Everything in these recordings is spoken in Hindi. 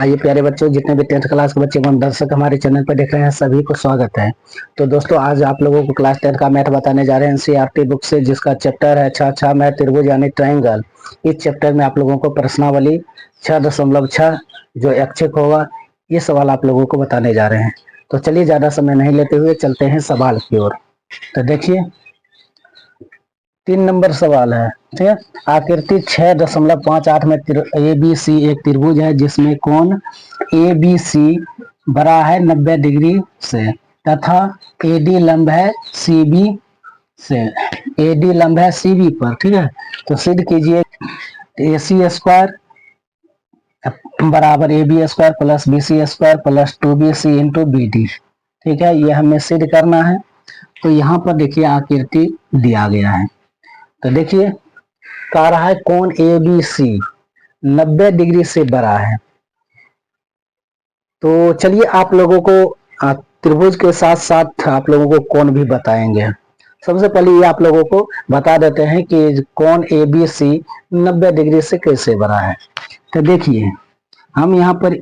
आइए प्यारे बच्चों, जितने भी 10th क्लास के बच्चे एवं दर्शक हमारे चैनल पर देख रहे हैं सभी को स्वागत है। तो दोस्तों, आज आप लोगों को क्लास 10 का मैथ बताने जा रहे हैं एनसीईआरटी बुक से, जिसका चैप्टर है छ मैथ त्रिभुज यानी ट्रायंगल। इस चैप्टर में आप लोगों को प्रश्नावली 6.6 जो ऐच्छिक होगा, ये सवाल आप लोगों को बताने जा रहे हैं। तो चलिए ज्यादा समय नहीं लेते हुए चलते हैं सवाल की ओर। तो देखिए 3 नंबर सवाल है, ठीक है। आकृति 6.58 में ए बी सी एक त्रिभुज है जिसमें कोण ए बी सी बड़ा है 90 डिग्री से तथा एडी लंब है सी बी से। एडी लंब है सी बी पर, ठीक है। तो सिद्ध कीजिए ए सी स्क्वायर बराबर A B square plus B C square plus 2bc into B D, ठीक है। ये हमें सिद्ध करना है। तो यहाँ पर देखिए आकृति दिया गया है। तो देखिए कह रहा है कोण ए बी सी 90 डिग्री से बड़ा है। तो चलिए आप लोगों को त्रिभुज के साथ साथ आप लोगों को कोण भी बताएंगे। सबसे पहले ये आप लोगों को बता देते हैं कि कोण ए बी सी 90 डिग्री से कैसे बड़ा है। तो देखिए हम यहाँ पर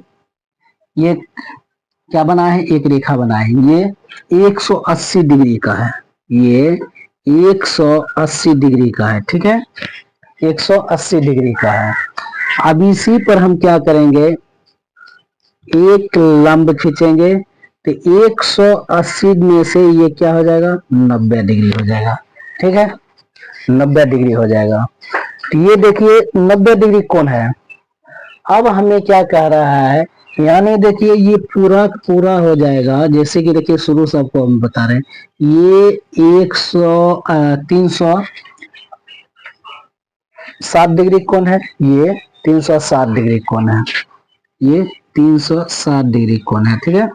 ये क्या बना है, एक रेखा बना है। ये 180 डिग्री का है, ये 180 डिग्री का है, ठीक है। 180 डिग्री का है। अब इसी पर हम क्या करेंगे, एक लंब खींचेंगे तो 180 में से ये क्या हो जाएगा, 90 डिग्री हो जाएगा, ठीक है। 90 डिग्री हो जाएगा। तो ये देखिए 90 डिग्री कौन है। अब हमें क्या कह रहा है, यानी देखिए ये पूरा पूरा हो जाएगा। जैसे कि देखिए शुरू से आपको हम बता रहे हैं, ये 307 डिग्री कोण है, ये 307 डिग्री कोण है, ये 307 डिग्री कोण है, ठीक है।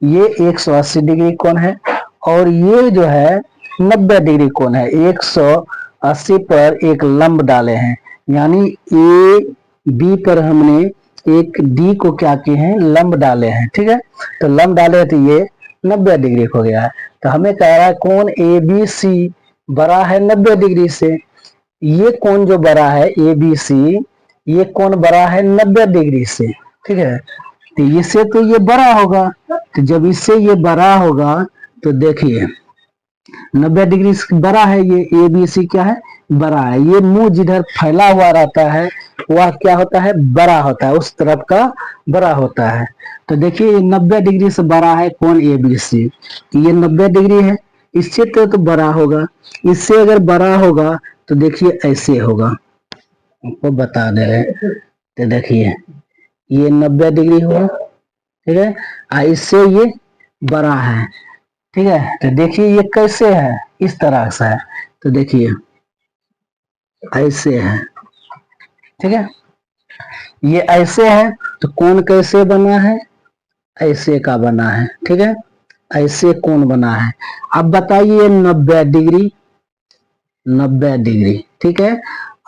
ये 180 डिग्री कोण है और ये जो है 90 डिग्री कोण है। 180 पर एक लंब डाले हैं, यानी ए बी पर हमने एक डी को क्या किए हैं, लंब डाले हैं, ठीक है। तो लंब डाले हैं तो ये 90 डिग्री हो गया है। तो हमें कह रहा है कोण ए बी सी बड़ा है 90 डिग्री से। ये कोण जो बड़ा है ए बी सी, ये कोण बड़ा है 90 डिग्री से, ठीक है। तो इससे तो ये बड़ा होगा। तो जब इससे ये बड़ा होगा तो देखिए 90 डिग्री से बड़ा है, ये ए बी सी क्या है, बड़ा है। ये मुंह जिधर फैला हुआ रहता है वह क्या होता है, बड़ा होता है, उस तरफ का बड़ा होता है। तो देखिए ये 90 डिग्री से बड़ा है कोण ए बी सी। ये 90 डिग्री है, इससे तो बड़ा होगा। इससे अगर बड़ा होगा तो देखिए ऐसे होगा, आपको बता दे रहे। तो देखिए ये 90 डिग्री हुआ, ठीक है। इससे ये बड़ा है, ठीक है। तो देखिए ये कैसे है, इस तरह से है। तो देखिए ऐसे है, ठीक है। ये ऐसे है तो कोण कैसे बना है, ऐसे का बना है, ठीक है। ऐसे कोण बना है। अब बताइए 90 डिग्री, 90 डिग्री, ठीक है।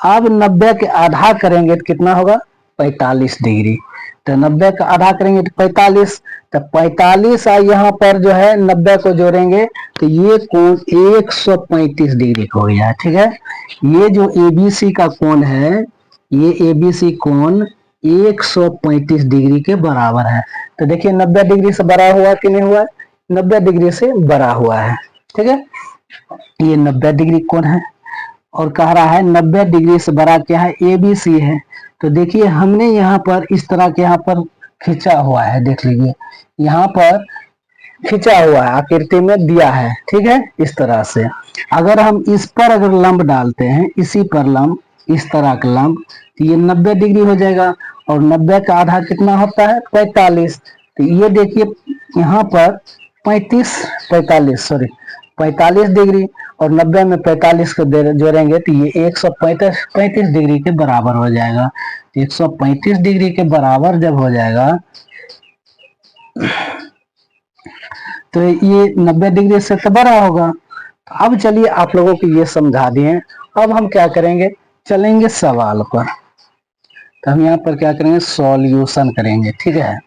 अब 90 के आधा करेंगे तो कितना होगा, 45 डिग्री। तो 90 का आधा करेंगे तो 45। तो 45 यहाँ पर जो है 90 को जोड़ेंगे तो ये कोण 135 डिग्री हो गया, ठीक है। ये जो एबीसी का कोण है, ये एबीसी कोण 135 डिग्री के बराबर है। तो देखिए 90 डिग्री से बड़ा हुआ कि नहीं हुआ, 90 डिग्री से बड़ा हुआ है, ठीक है। ये 90 डिग्री कोण है और कह रहा है 90 डिग्री से बड़ा क्या है, ए बी सी है। तो देखिए हमने यहाँ पर इस तरह के यहाँ पर खींचा हुआ है, देख लीजिए यहाँ पर खींचा हुआ है, आकृति में दिया है, ठीक है। इस तरह से अगर हम इस पर अगर लंब डालते हैं, इसी पर लंब, इस तरह का लंब, तो ये 90 डिग्री हो जाएगा। और 90 का आधा कितना होता है, 45। तो ये देखिए यहाँ पर 45 डिग्री और 90 में 45 को जोड़ेंगे तो ये 135 डिग्री के बराबर हो जाएगा। 135 डिग्री के बराबर जब हो जाएगा तो ये 90 डिग्री से तो बड़ा होगा। अब चलिए आप लोगों को ये समझा दिए। अब हम क्या करेंगे, चलेंगे सवाल पर। तो हम यहाँ पर क्या करेंगे, सॉल्यूशन करेंगे, ठीक है।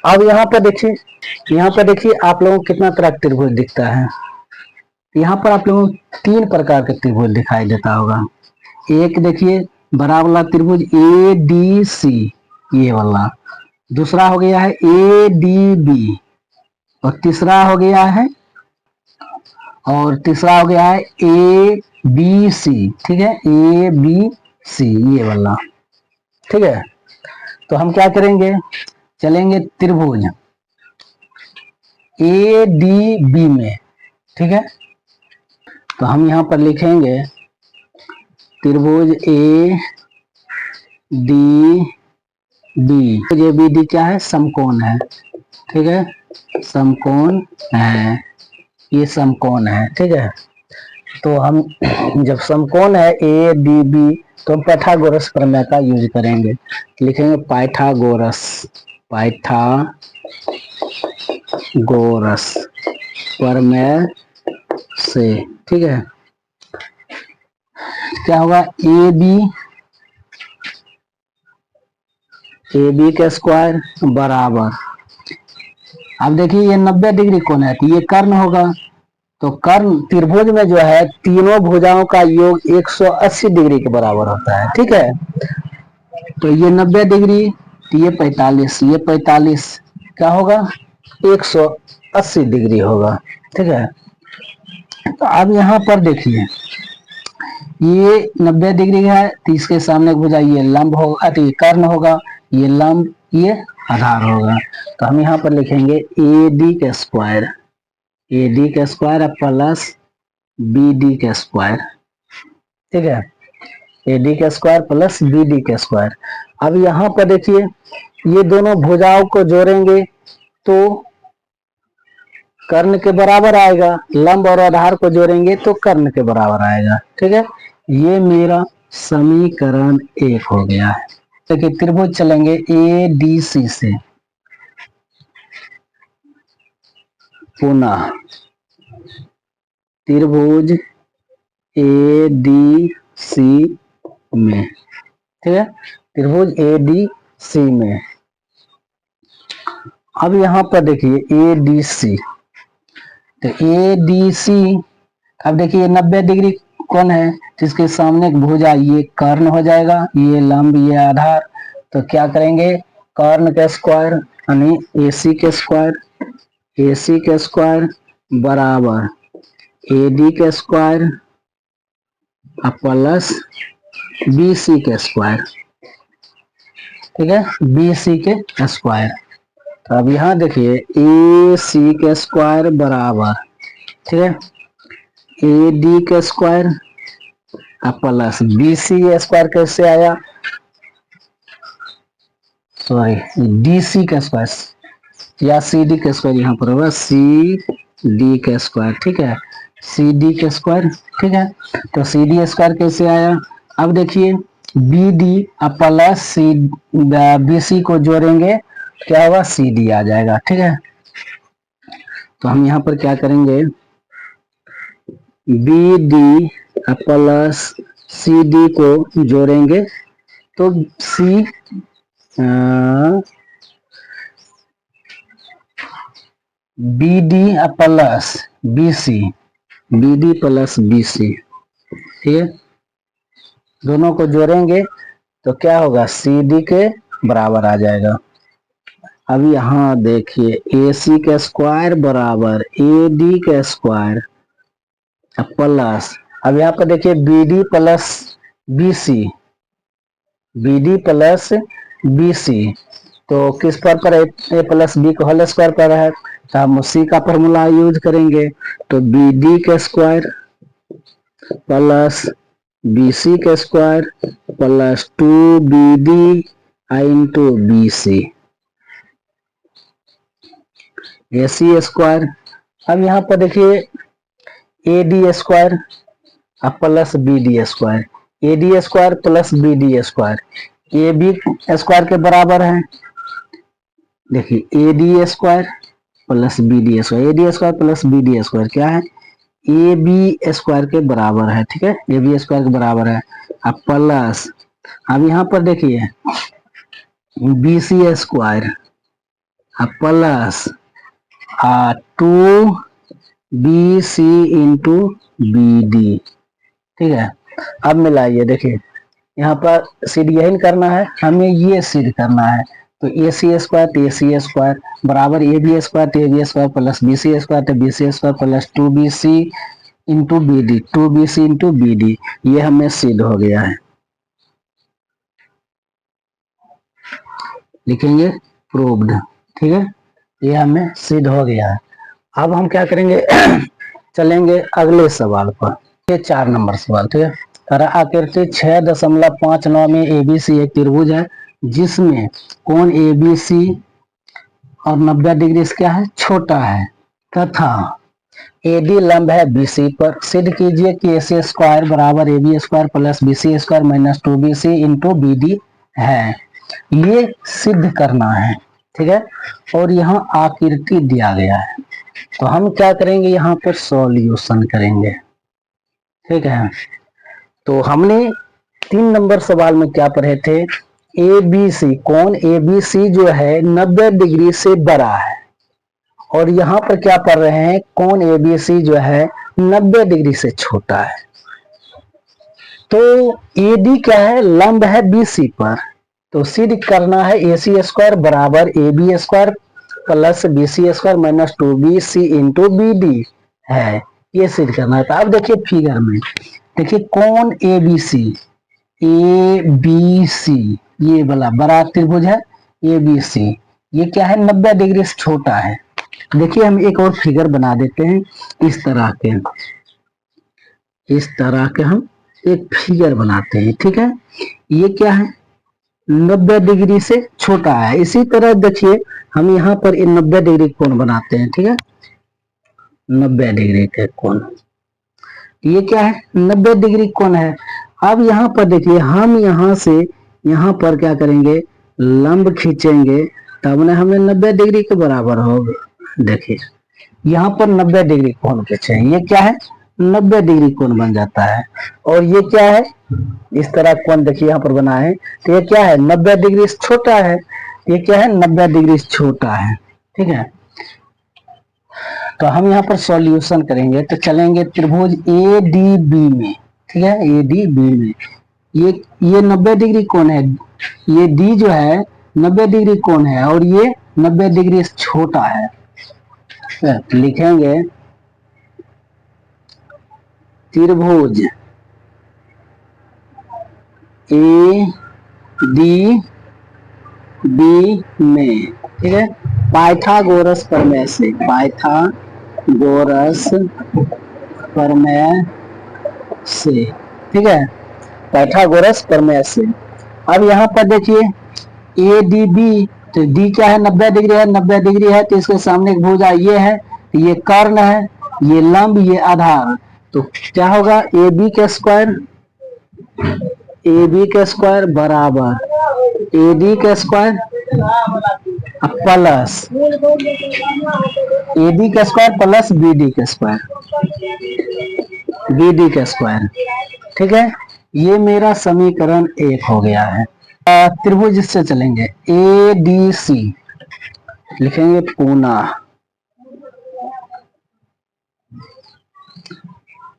अब यहाँ पर देखिए, यहाँ पर देखिए आप लोगों को कितना तरह का त्रिभुज दिखता है। यहाँ पर आप लोगों को 3 प्रकार के त्रिभुज दिखाई देता होगा। एक देखिए बड़ा वाला त्रिभुज ए डी सी, ये वाला। दूसरा हो गया है ए डी बी, और तीसरा हो गया है ए बी सी। ठीक है, ए बी सी ये वाला। ठीक है, तो हम क्या करेंगे, चलेंगे त्रिभुज ए डी बी में। ठीक है, तो हम यहां पर लिखेंगे त्रिभुज A D B. A B D क्या है, समकोण है। ठीक है, समकोण है, ये समकोण है। ठीक है, तो हम जब समकोण है ए डी बी तो हम पाइथागोरस प्रमेय का यूज करेंगे। लिखेंगे पाइथागोरस, पाइथागोरस प्रमेय से। ठीक है, क्या होगा, ए बी का स्क्वायर बराबर, अब देखिए ये 90 डिग्री कोण है, तो ये कर्ण होगा। तो कर्ण त्रिभुज में जो है तीनों भुजाओं का योग 180 डिग्री के बराबर होता है। ठीक है, तो ये 90 डिग्री, तो ये 45, ये 45 क्या होगा, 180 डिग्री होगा। ठीक है, तो अब यहाँ पर देखिए ये 90 डिग्री है, तो इसके सामने भुजा ये लंब होगा, तो ये कर्ण होगा, ये लंब, ये आधार होगा। तो हम यहाँ पर लिखेंगे ए डी का स्क्वायर, ए डी का स्क्वायर प्लस बी डी का स्क्वायर। ठीक है, ए डी का स्क्वायर प्लस बी डी का स्क्वायर। अब यहाँ पर देखिए ये दोनों भुजाओं को जोड़ेंगे तो कर्ण के बराबर आएगा, लंब और आधार को जोड़ेंगे तो कर्ण के बराबर आएगा। ठीक है, ये मेरा समीकरण 1 हो गया है। देखिए त्रिभुज चलेंगे ए डी सी से, पुनः त्रिभुज ए डी सी में। ठीक है, त्रिभुज ए डी सी में। अब यहां पर देखिए ए डी सी, तो ए डी सी, अब देखिए 90 डिग्री कोण है, जिसके सामने भुजा ये कर्ण हो जाएगा, ये लंब, ये आधार। तो क्या करेंगे, कर्ण का स्क्वायर यानी ए सी के स्क्वायर, ए सी के स्क्वायर बराबर ए डी के स्क्वायर प्लस बी सी के स्क्वायर। ठीक है, बी सी के स्क्वायर। तो अब यहाँ देखिए ए सी के स्क्वायर बराबर, ठीक है, ए डी के square plus B C square कैसे आया, सॉरी डी सी का स्क्वायर या सी डी का स्क्वायर यहाँ पर होगा, सी डी का स्क्वायर। ठीक है, सी डी का स्क्वायर। ठीक है, तो सी डी स्क्वायर कैसे आया, अब देखिए B D plus C B C को जोड़ेंगे क्या होगा, सी डी आ जाएगा। ठीक है, तो हम यहाँ पर क्या करेंगे, B D plus C D को जोड़ेंगे तो C B D plus B C, B D plus B C. ठीक है, दोनों को जोड़ेंगे तो क्या होगा, सी डी के बराबर आ जाएगा। अब यहाँ देखिए ए सी का स्क्वायर बराबर ए डी का स्क्वायर प्लस, अब यहाँ पर देखिए B D plus B C, B D plus B C, तो किस पर ए प्लस बी को होल स्क्वायर पर है, तो हम उसी का फॉर्मूला यूज करेंगे। तो बी डी का स्क्वायर प्लस बी सी का square plus 2BD into B C, A C square. अब यहाँ पर देखिए A D square plus B D square, A D square plus B D square, A B square के बराबर है। देखिए A D square plus B D square, A D square plus B D square क्या है, ए बी स्क्वायर के बराबर है। ठीक है, ए बी स्क्वायर के बराबर है। अब प्लस, अब यहाँ पर देखिए B C square plus 2BC into B D. ठीक है, अब मिलाइए देखिए यहाँ पर सिद्ध यही करना है, हमें ये सिद्ध करना है। तो ए सी स्क्वायर तो ए सी स्क्वायर बराबर ए बी स्क्वायर तो A B square plus B C square तो B C square plus 2bc into B D, 2bc into B D, ये हमें सिद्ध हो गया है। लिखेंगे प्रूव्ड, ठीक है, ये हमें सिद्ध हो गया है। अब हम क्या करेंगे चलेंगे अगले सवाल पर। ये 4 नंबर सवाल, ठीक है। आकृति 6.59 में एबीसी एक त्रिभुज है जिसमें कोण एबीसी और 90 डिग्री से क्या है, छोटा है, तथा एडी लंब है बीसी पर। सिद्ध कीजिए कि एसी स्क्वायर बराबर A B square plus B C square minus 2bc into B D है। ये सिद्ध करना है, ठीक है। और यहाँ आकृति दिया गया है, तो हम क्या करेंगे, यहाँ पर सॉल्यूशन करेंगे, ठीक है। तो हमने 3 नंबर सवाल में क्या पढ़े थे, ए बी सी, कोण ए बी सी जो है 90 डिग्री से बड़ा है, और यहाँ पर क्या पढ़ रहे हैं, कोण ए बी सी जो है 90 डिग्री से छोटा है। तो ए डी क्या है, लंब है बीसी पर, तो सिद्ध करना है ए सी स्क्वायर बराबर A B square plus B C square minus 2bc into B D है, ये सिद्ध करना है। तो अब देखिए फिगर में, देखिए कोण ए बी सी ये वाला बड़ा त्रिभुज है ए बी सी, ये क्या है 90 डिग्री से छोटा है। देखिए हम एक और फिगर बना देते हैं, इस तरह के हम एक फिगर बनाते हैं, ठीक है। ये क्या है, 90 डिग्री से छोटा है। इसी तरह देखिए हम यहाँ पर 90 डिग्री कोण बनाते हैं, ठीक है, 90 डिग्री के कोण, ये क्या है 90 डिग्री कोण है। अब यहाँ पर देखिए हम यहाँ से यहाँ पर क्या करेंगे, लंब खींचेंगे, तब ना हमें 90 डिग्री के बराबर होगा। देखिए यहाँ पर 90 डिग्री कोण खींचे, ये क्या है 90 डिग्री कोण बन जाता है। और ये क्या है, इस तरह कोण देखिए यहाँ पर बना है, तो ये क्या है 90 डिग्री से छोटा है, ये क्या है 90 डिग्री से छोटा है, ठीक है। तो हम यहाँ पर सॉल्यूशन करेंगे, तो चलेंगे त्रिभुज ए डी बी में, ठीक है, ए डी बी में ये 90 डिग्री कोण है, ये डी जो है 90 डिग्री कोण है, और ये 90 डिग्री से छोटा है। तो लिखेंगे त्रिभुज ए डी बी में, ठीक है, पाइथागोरस प्रमेय से, पाइथागोरस प्रमेय से, ठीक है, पाइथागोरस प्रमेय से। अब यहाँ पर देखिए ए डी बी, तो डी क्या है 90 डिग्री है, 90 डिग्री है तो इसके सामने एक भुजा ये है, ये कर्ण है, ये लंब, ये आधार, तो क्या होगा ए बी के स्क्वायर बराबर ए डी के स्क्वायर प्लस ए डी के स्क्वायर प्लस बी डी के स्क्वायर, ठीक है। ये मेरा समीकरण 1 हो गया है। त्रिभुज से चलेंगे ए डी सी, लिखेंगे पुनः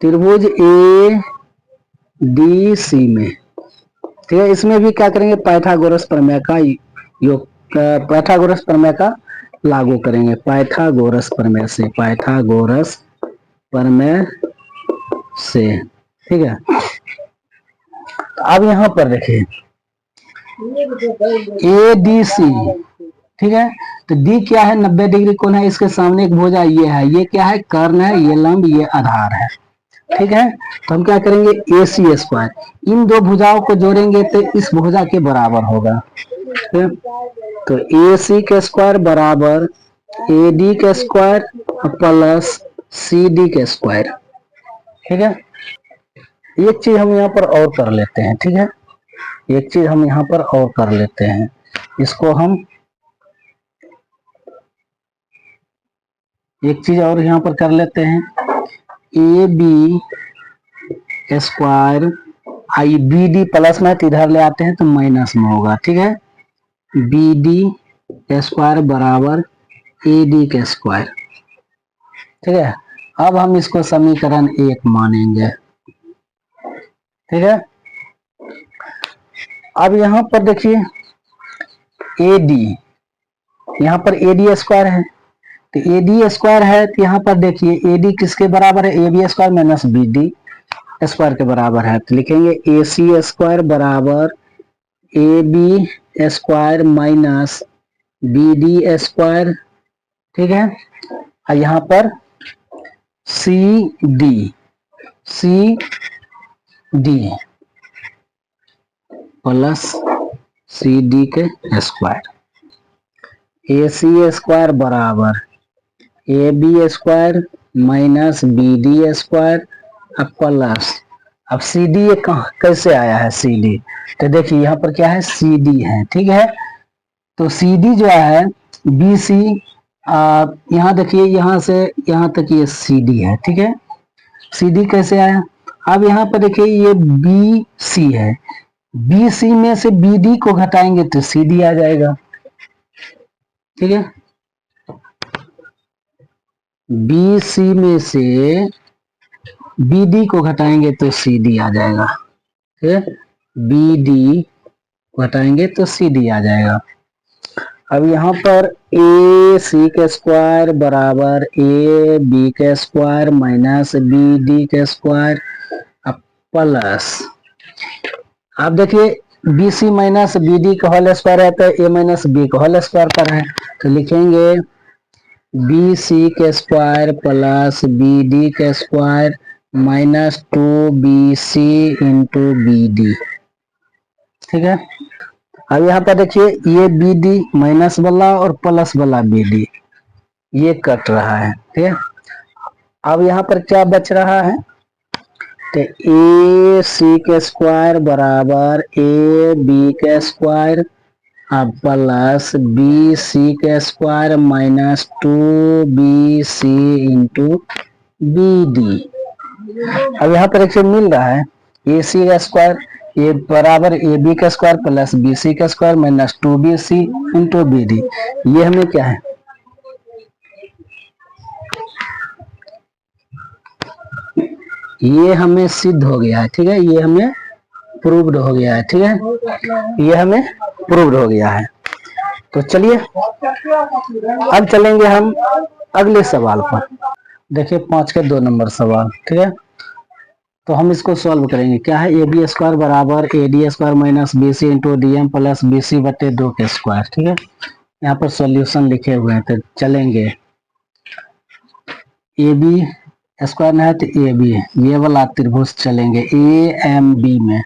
त्रिभुज ए डी सी में, ठीक है। इसमें भी क्या करेंगे, पाइथागोरस प्रमेय का योग, पाइथागोरस प्रमेय का लागू करेंगे, पाइथागोरस प्रमेय से, ठीक है। अब यहाँ पर देखिए ए डी सी, ठीक है, तो डी क्या है 90 डिग्री कोण है, इसके सामने एक भुजा ये है, ये क्या है कर्ण है, ये लंब, ये आधार है, ठीक है। तो हम क्या करेंगे ए सी स्क्वायर, इन दो भुजाओं को जोड़ेंगे तो इस भुजा के बराबर होगा, तो ए सी के स्क्वायर बराबर ए डी के स्क्वायर प्लस सी डी के स्क्वायर, ठीक है। एक चीज हम यहाँ पर और कर लेते हैं, ठीक है, एक चीज हम यहाँ पर और कर लेते हैं, इसको हम एक चीज और यहाँ पर कर लेते हैं, ए बी स्क्वायर आई बी डी प्लस में इधर ले आते हैं तो माइनस में होगा, ठीक है, बी डी स्क्वायर बराबर ए डी के स्क्वायर, ठीक है। अब हम इसको समीकरण 1 मानेंगे, ठीक है। अब यहाँ पर देखिए ए डी, यहाँ पर ए डी स्क्वायर है, तो ए डी स्क्वायर है, तो यहाँ पर देखिए ए डी किसके बराबर है, A B square minus B D square के बराबर है, तो लिखेंगे ए सी स्क्वायर बराबर A B square minus B D square, ठीक है। और यहाँ पर C D plus C D के स्क्वायर, ए सी स्क्वायर बराबर A B square minus B D square अब प्लस, अब सी डी ये कैसे आया है सी डी, तो देखिए यहाँ पर क्या है सी डी है, ठीक है। तो सी डी जो है बी सी, यहाँ देखिए यहाँ से यहाँ तक ये सी डी है, ठीक है। सी डी कैसे आया, अब यहाँ पर देखिए ये बी सी है, बी सी में से बी डी को घटाएंगे तो सी डी आ जाएगा, ठीक है। बी सी में से बी डी को घटाएंगे तो सी डी आ जाएगा, ठीक है। बी डी घटाएंगे तो सी डी आ जाएगा। अब यहाँ पर ए सी के स्क्वायर बराबर ए बी के स्क्वायर माइनस बी डी के स्क्वायर अब प्लस, आप देखिए B C minus B D का होल स्क्वायर है तो ए माइनस बी का होल स्क्वायर पर है, तो लिखेंगे बी सी के स्क्वायर प्लस बी डी के square minus 2bc into B D, ठीक है। अब यहाँ पर देखिए ये बी डी माइनस वाला और प्लस वाला बी डी ये कट रहा है, ठीक है। अब यहाँ पर क्या बच रहा है, तो ए सी के स्क्वायर बराबर ए बी के स्क्वायर अब प्लस बी सी के square minus 2bc into B D. अब यहाँ पर एक मिल रहा है ए सी का स्क्वायर ये बराबर ए बी का स्क्वायर प्लस बी सी का square minus 2bc into B D, ये हमें क्या है, ये हमें सिद्ध हो गया है, ठीक है। ये हमें प्रूव्ड हो गया है, ठीक है, ये हमें प्रूव्ड हो गया है। तो चलिए अब चलेंगे हम अगले सवाल पर। देखिए 5 के 2 नंबर सवाल, ठीक है। तो हम इसको सॉल्व करेंगे, क्या है ए बी स्क्वायर बराबर A D square minus B C into D M plus B C बटे 2 के स्क्वायर, ठीक है। यहाँ पर सॉल्यूशन लिखे हुए हैं, तो चलेंगे ए बी स्क्वायर है तो ए बी ये वाला त्रिभुज चलेंगे ए एम बी में,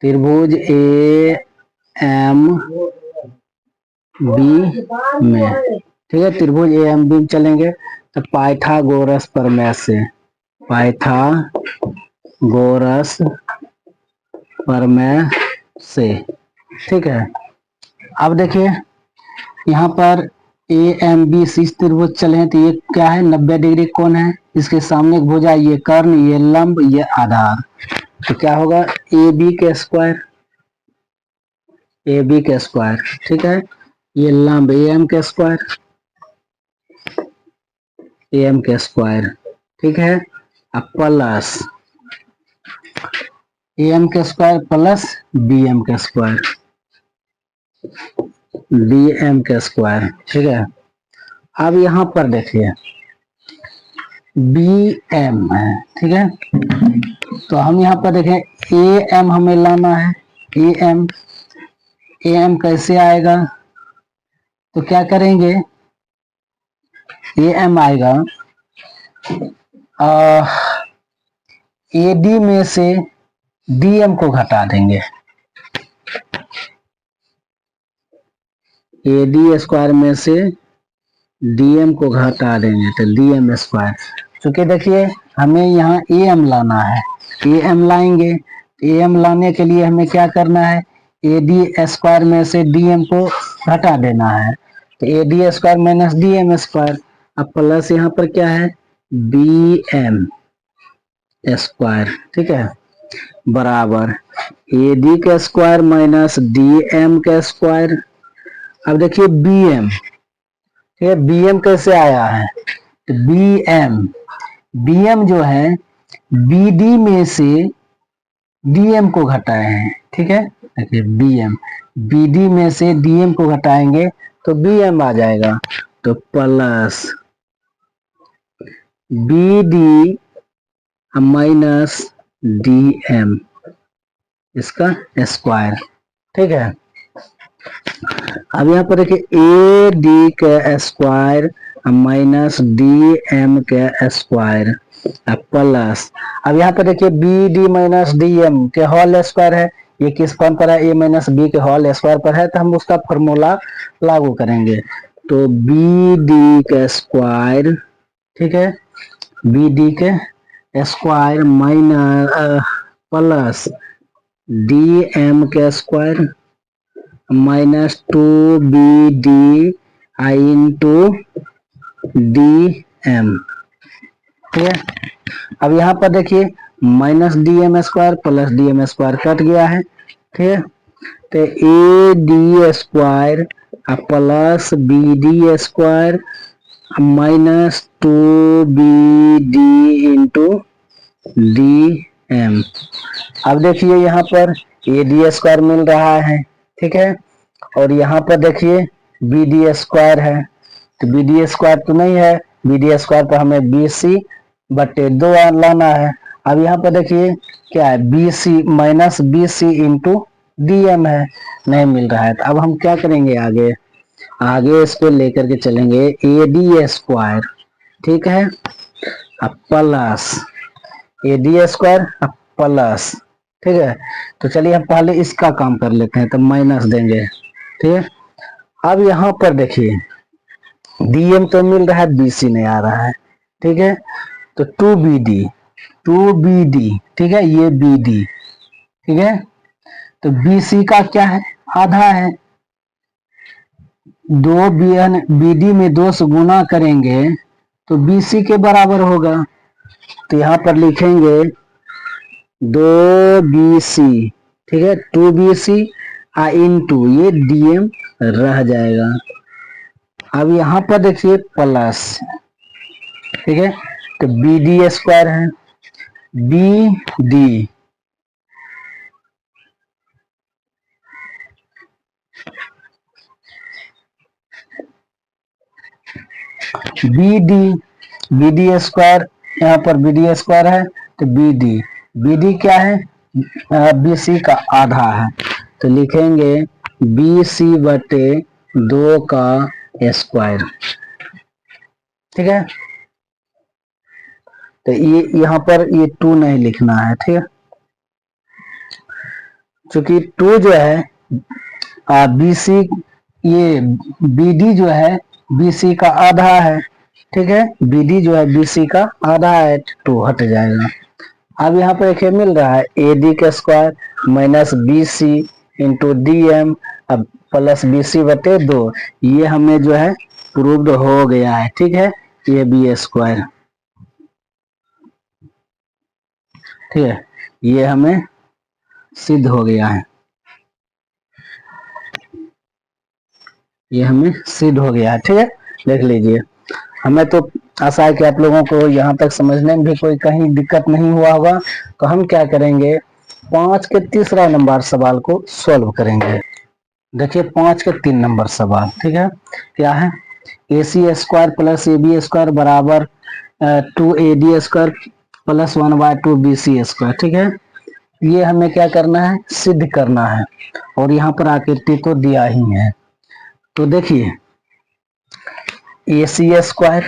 त्रिभुज ए एम बी में, ठीक है। त्रिभुज ए एम बी में चलेंगे तो पाइथागोरस प्रमेय से, पाइथागोरस प्रमेय से, ठीक है। अब देखिए यहाँ पर ए एम बी सी त्रिभुज चले हैं तो ये क्या है 90 डिग्री कोण है, इसके सामने भुजा ये कर्ण ये लंब ये आधार, तो क्या होगा ए बी के स्क्वायर, ए बी के स्क्वायर, ठीक है। ये लंब ए एम के स्क्वायर, ए एम के स्क्वायर, ठीक है। अब प्लस ए एम के स्क्वायर प्लस बी एम के स्क्वायर, बी एम के स्क्वायर, ठीक है। अब यहाँ पर देखिए बी एम है, ठीक है। तो हम यहाँ पर देखें ए एम हमें लाना है, ए एम कैसे आएगा, तो क्या करेंगे ए एम आएगा ए डी में से डी एम को घटा देंगे, ए डी स्क्वायर में से डी एम को घटा देंगे तो डी एम स्क्वायर, क्योंकि देखिए हमें यहाँ ए एम लाना है, ए एम लाएंगे, ए एम लाने के लिए हमें क्या करना है ए डी स्क्वायर में से डी एम को घटा देना है, तो A D square minus D M square, अब प्लस यहाँ पर क्या है बी एम स्क्वायर, ठीक है, बराबर ए डी का स्क्वायर माइनस डी एम का स्क्वायर। अब देखिए बी एम, ठीक है, बी एम कैसे आया है, तो बी एम जो है बी डी में से डीएम को घटाए हैं, ठीक है। देखिए बीएम, बीडी में से डीएम को घटाएंगे तो बीएम आ जाएगा, तो प्लस बीडी माइनस डीएम इसका स्क्वायर, ठीक है। अब यहाँ पर देखिए ए डी का स्क्वायर माइनस डी एम का स्क्वायर प्लस, अब यहाँ पर देखिए B D minus D M के होल स्क्वायर है, ये किस फॉर्म पर है, ए माइनस बी के होल स्क्वायर पर है, तो हम उसका फॉर्मूला लागू करेंगे, तो बी डी का स्क्वायर, ठीक है, बी डी के square minus plus D M के स्क्वायर माइनस 2BD आई इंटू डी एम, ठीक है। अब यहाँ पर देखिए minus D M square plus D M square cut गया है, ठीक है, तो A D square plus B D square minus 2BD into D M. अब देखिए यहाँ पर ए डी स्क्वायर मिल रहा है, ठीक है, और यहाँ पर देखिए बी डी स्क्वायर है, तो बी डी स्क्वायर तो नहीं है, बी डी स्क्वायर पर हमें बी सी बटे 2 लाना है। अब यहाँ पर देखिए क्या है, B C minus B C into D M है, नहीं मिल रहा है, तो अब हम क्या करेंगे, आगे आगे इसको लेकर के चलेंगे ए डी स्क्वायर, ठीक है, अब प्लस ए डी स्क्वायर प्लस, ठीक है, तो चलिए हम पहले इसका काम कर लेते हैं, तो माइनस देंगे, ठीक है। अब यहाँ पर देखिए डीएम तो मिल रहा है, बीसी नहीं आ रहा है, ठीक है, तो 2BD, 2BD, ठीक है, ये BD, ठीक है, तो BC का क्या है, आधा है, 2BD में 2 से गुना करेंगे तो BC के बराबर होगा, तो यहाँ पर लिखेंगे 2BC, ठीक है, 2BC इंटू ये डीएम रह जाएगा। अब यहाँ पर देखिए प्लस, ठीक है, तो बी डी स्क्वायर है, B D B D B D square, यहाँ पर बी डी स्क्वायर है, तो बी डी क्या है, बी सी का आधा है, तो लिखेंगे बी सी बटे 2 का स्क्वायर, ठीक है, तो ये यहाँ पर ये 2 नहीं लिखना है, ठीक है, क्योंकि 2 जो है BC, ये BD जो है BC का आधा है, ठीक है, BD जो है BC का आधा है, 2 हट जाएगा। अब यहाँ पर एक मिल रहा है AD का square minus BC into DM अब प्लस BC बटे 2, ये हमें जो है प्रूव्ड हो गया है, ठीक है, ये बी स्क्वायर, ठीक है, ये हमें सिद्ध हो गया है, ये हमें सिद्ध हो गया है, ठीक है, देख लीजिए। हमें तो आशा है कि आप लोगों को यहाँ तक समझने में भी कोई कहीं दिक्कत नहीं हुआ होगा, तो हम क्या करेंगे 5 के तीसरा नंबर सवाल को सॉल्व करेंगे। देखिए 5 के 3 नंबर सवाल, ठीक है, क्या है, A C square plus A B square बराबर 2AD square plus 1/2 BC square, ठीक है, ये हमें क्या करना है, सिद्ध करना है, और यहाँ पर आकृति तो दिया ही है, तो देखिए A C square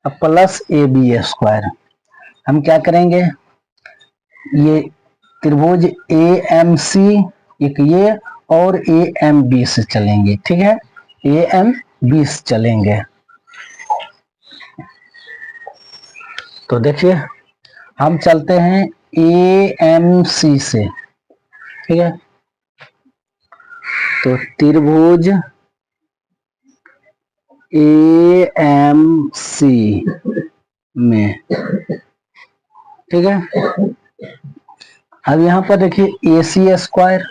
plus A B square, हम क्या करेंगे, ये त्रिभुज ए एम सी एक ये और ए एम बी से चलेंगे, ठीक है, ए एम बी से चलेंगे, तो देखिए हम चलते हैं ए एम सी से, ठीक है, तो त्रिभुज ए एम सी में, ठीक है, अब यहां पर देखिए ए सी स्क्वायर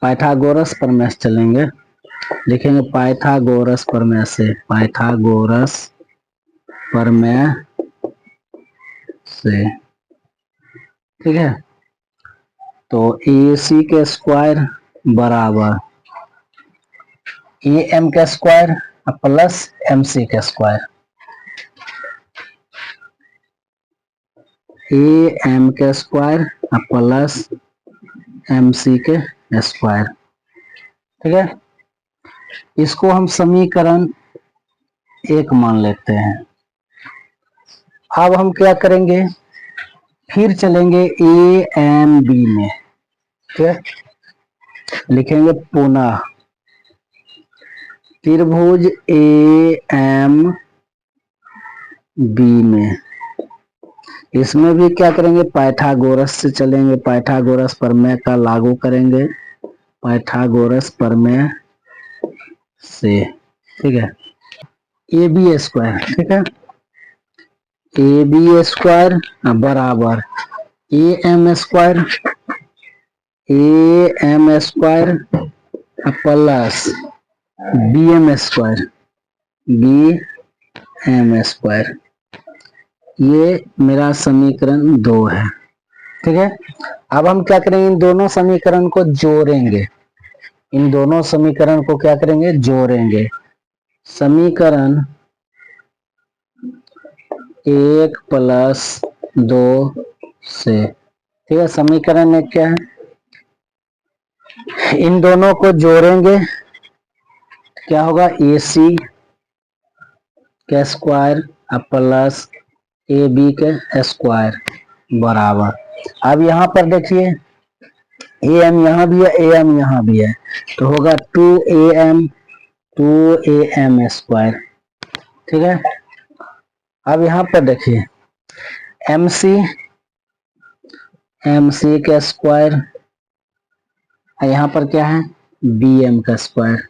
पाइथागोरस प्रमेय से चलेंगे, लिखेंगे पाइथागोरस प्रमेय से, पाइथागोरस प्रमेय से, ठीक है। तो ए सी के स्क्वायर बराबर ए एम का स्क्वायर प्लस एम सी का स्क्वायर, ए एम के स्क्वायर प्लस एम सी के स्क्वायर, ठीक है। इसको हम समीकरण एक मान लेते हैं। अब हम क्या करेंगे, फिर चलेंगे ए एम बी में, ठीक है। लिखेंगे पुनः त्रिभुज ए एम बी में, इसमें भी क्या करेंगे, पाइथागोरस से चलेंगे, पाइथागोरस प्रमेय का लागू करेंगे, पाइथागोरस प्रमेय से, ठीक है। ए बी स्क्वायर, ठीक है, ए बी स्क्वायर बराबर A M square, A M square plus B M square, B M square, ये मेरा समीकरण 2 है, ठीक है। अब हम क्या करेंगे, इन दोनों समीकरण को जोड़ेंगे, इन दोनों समीकरण को क्या करेंगे, जोड़ेंगे। समीकरण 1 प्लस 2 से, ठीक है। समीकरण 1 क्या है, इन दोनों को जोड़ेंगे, क्या होगा, ए सी का स्क्वायर प्लस ए बी का स्क्वायर बराबर, अब यहाँ पर देखिए ए एम यहाँ भी है, ए एम यहाँ भी है, तो होगा 2 ए एम स्क्वायर, ठीक है। अब यहाँ पर देखिए एम सी का स्क्वायर, यहाँ पर क्या है, बी एम का square,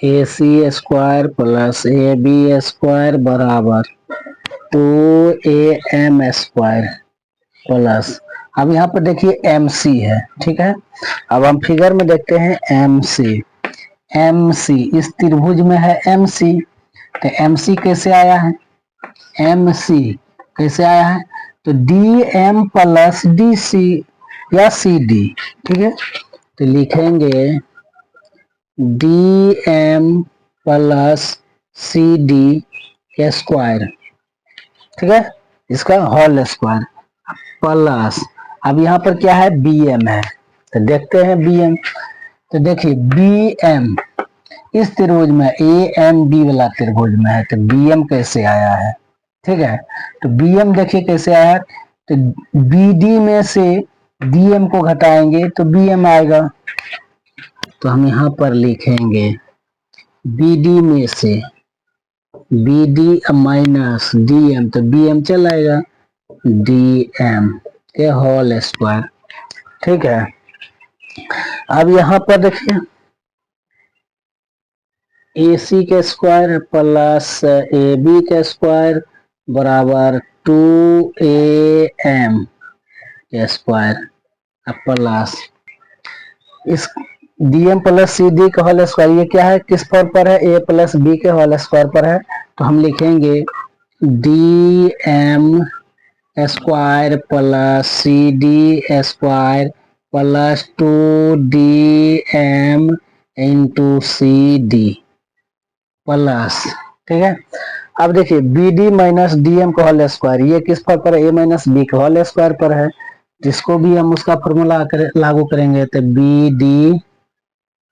A C square plus A B square बराबर 2 AM स्क्वायर प्लस, अब यहाँ पर देखिए एम सी है, ठीक है। अब हम फिगर में देखते हैं एम सी, एम सी इस त्रिभुज में है एम सी, तो एम सी कैसे आया है, एम सी कैसे आया है, तो D M plus D C या सी डी, ठीक है। तो लिखेंगे D M plus C D के स्क्वायर, ठीक है, इसका होल स्क्वायर प्लस, अब यहाँ पर क्या है, बी एम है, तो देखते हैं बी एम, तो देखिए बी एम इस त्रिभुज में ए एम बी वाला त्रिभुज में है, तो बी एम कैसे आया है, ठीक है। तो बी एम देखिए कैसे आया है, तो बी डी में से डी एम को घटाएंगे तो बी एम आएगा, तो हम यहाँ पर लिखेंगे बी डी में से B D minus D M, तो बी एम चल आएगा, डी एम के होल स्क्वायर, ठीक है। अब यहाँ पर देखिए ए सी के स्क्वायर प्लस ए बी के स्क्वायर बराबर 2 AM के स्क्वायर प्लस इस D M plus C D का होल स्क्वायर, ये क्या है, किस फॉर्म पर है, ए प्लस बी के होल स्क्वायर पर है, तो हम लिखेंगे D M square plus C D square plus 2DM into C D plus, ठीक है। अब देखिए B D minus D M का होल स्क्वायर, ये किस पर है, ए माइनस बी का होल स्क्वायर पर है, जिसको भी हम उसका फॉर्मूला लागू करेंगे, तो बी डी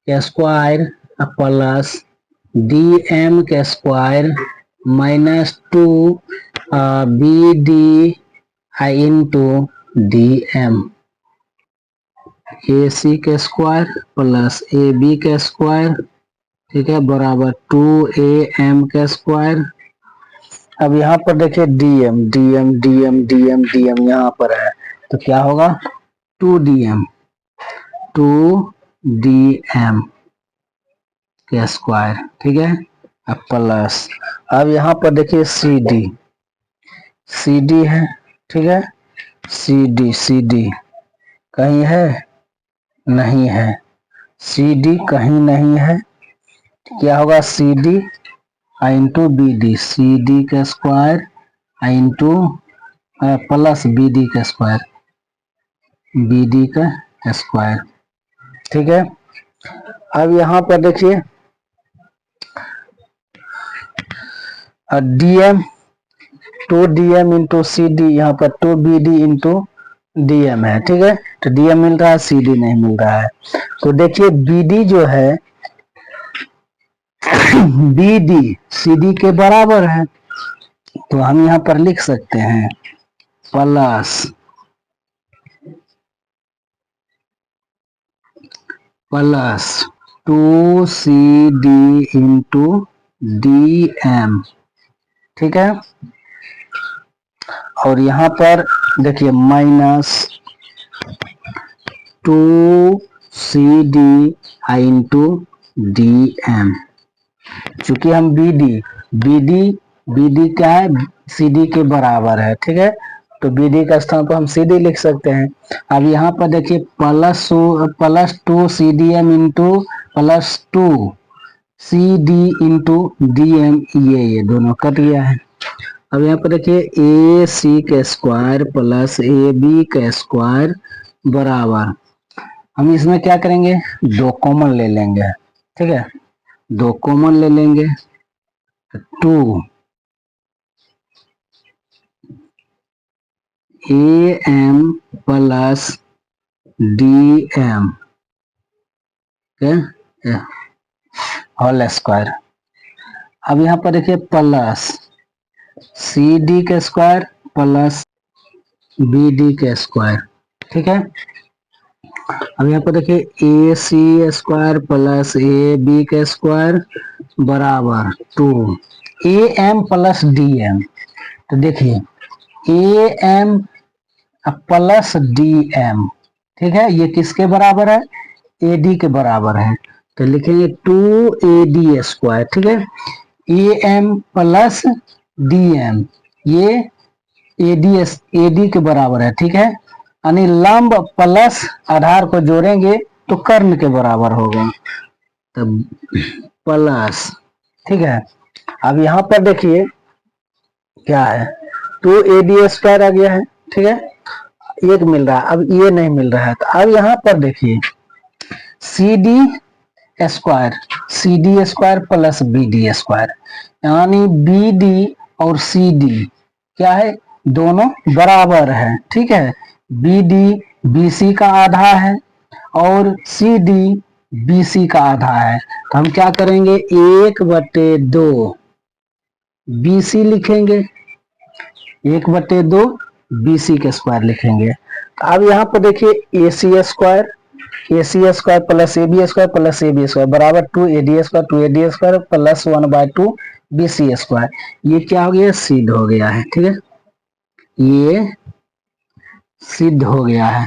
के स्क्वायर प्लस डी एम के square minus 2 BD into D M, A C के स्क्वायर प्लस ए बी के स्क्वायर, ठीक है, बराबर 2AM के स्क्वायर। अब यहाँ पर देखिए DM DM DM DM DM यहाँ पर है, तो क्या होगा 2DM के स्क्वायर, ठीक है, अब प्लस, अब यहाँ पर देखिए सी डी है, ठीक है, सी डी कहीं है, नहीं है, सी डी कहीं नहीं है, क्या होगा C D into B D, C D का square into plus B D का स्क्वायर, बी डी का स्क्वायर। ठीक है, अब यहां पर देखिए D M, 2dm into C D, यहाँ पर 2bd इंटू dm है। ठीक है, तो dm मिल रहा है, cd नहीं मिल रहा है। तो देखिए bd जो है bd cd के बराबर है, तो हम यहाँ पर लिख सकते हैं प्लस 2cd इंटू dm। ठीक है, और यहां पर देखिए माइनस 2cd इंटू dm। चूंकि हम bd क्या है, cd के बराबर है। ठीक है, तो bd का स्थान पर हम cd लिख सकते हैं। अब यहाँ पर देखिए plus 2cdm into plus 2cd into dm, ये दोनों कट गया है। अब यहाँ पर देखिए ए सी का स्क्वायर प्लस ए बी का स्क्वायर बराबर, हम इसमें क्या करेंगे, दो कॉमन ले लेंगे। ठीक है, दो कॉमन ले लेंगे, 2 A M plus D M whole square. अब यहाँ पर देखिए प्लस सी डी का स्क्वायर प्लस बी डी का स्क्वायर। ठीक है, अब यहाँ पर देखिए A C square plus A B का स्क्वायर बराबर 2 A M plus D M. तो देखिए A M plus D M, ठीक है, ये किसके बराबर है, ए डी के बराबर है। तो लिखेंगे 2ad स्क्वायर। ठीक है, A M plus D M, ये एडी के बराबर है। ठीक है, यानी लंब प्लस आधार को जोड़ेंगे तो कर्ण के बराबर होगा, तब प्लस। ठीक है, अब यहां पर देखिए क्या है, 2ad स्क्वायर आ गया है। ठीक है, एक मिल रहा है, अब ये नहीं मिल रहा है। तो अब यहां पर देखिए C D square plus B D square, यानी बी डी और सी डी क्या है, दोनों बराबर है। ठीक है, बी डी बी सी का आधा है और सी डी बी सी का आधा है। तो हम क्या करेंगे, 1/2 बी सी लिखेंगे, 1/2 बी सी के स्क्वायर लिखेंगे। अब यहाँ पर देखिए A C square plus A B square plus A B square बराबर 2ad square plus 1/2 B C square. ये क्या हो गया, सिद्ध हो गया है। ठीक है, ये सिद्ध हो गया है,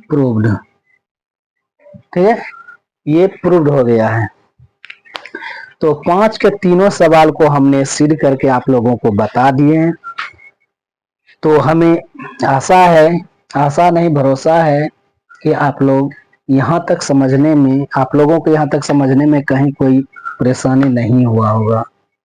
प्रूव्ड। ठीक है, ये प्रूव्ड हो गया है। तो 5 के तीनों सवाल को हमने सिद्ध करके आप लोगों को बता दिए हैं। तो हमें आशा नहीं भरोसा है कि आप लोग यहाँ तक समझने में, आप लोगों को यहाँ तक समझने में कहीं कोई परेशानी नहीं हुआ होगा।